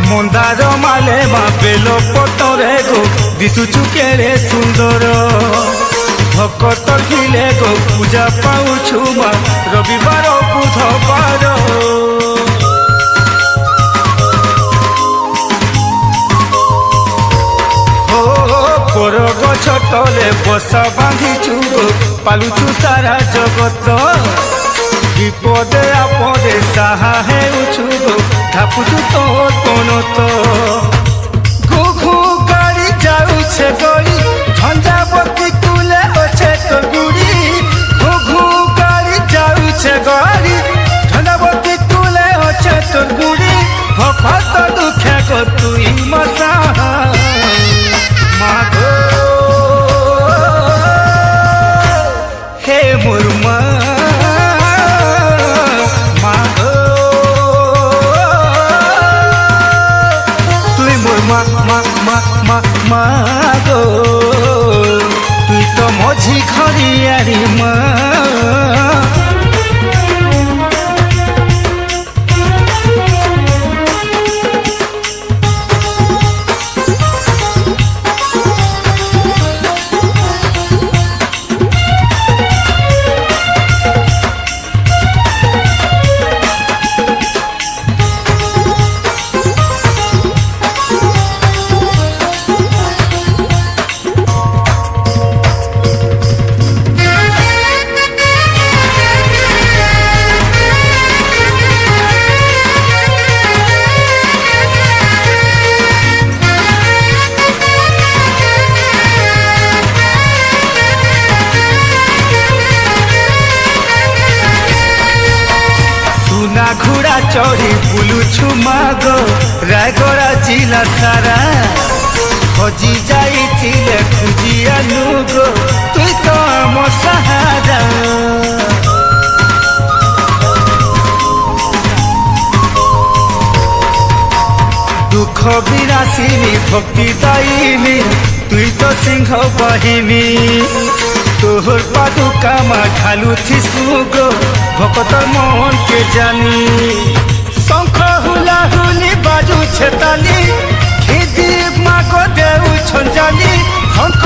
मंदार माले बेलो पटरे गो दिशुचु केरे सुंदर भक्त खिले गो पूजा पाऊछु मा रविवार बुधवार कोर गछ तले बसा बांधिचु पालुचु सारा जगत বিপদে আপদে সাহা হে উছু গো ধাপুছু তোর কোন তো ঘু ঘু গাড়ি যাউছে গড়ি ঝঞ্ঝাবতী কুলে অছে তোর গুড়ি ঘু ঘু গাড়ি যাউছে গড়ি ঝঞ্ঝাবতী কুলে অছে তোর গুড়ি ভকত দুঃখে গো তুই মশা মাগো হে মুরমা মাগো তুই মোর মাগো তুই তো মঝি ঘরিয়ারি মা ঘোড়া চড়ি বুলুছু মাগো রায়গড়া জিলা সারা খোঁজি যাইছিলে খুঁজি আনু গো তুই তো আম সাহারা দুঃখ বিনাশিনী ভক্তি দায়িনী তুই তো সিংহ বাহিনী তোর পাদুকা মা ঢালুথিসু গো ভকতর মন কে জানি শঙ্খ হুলা হুলি বাজুছে তালি খিদি মাগো দেউছন জানি শঙ্খ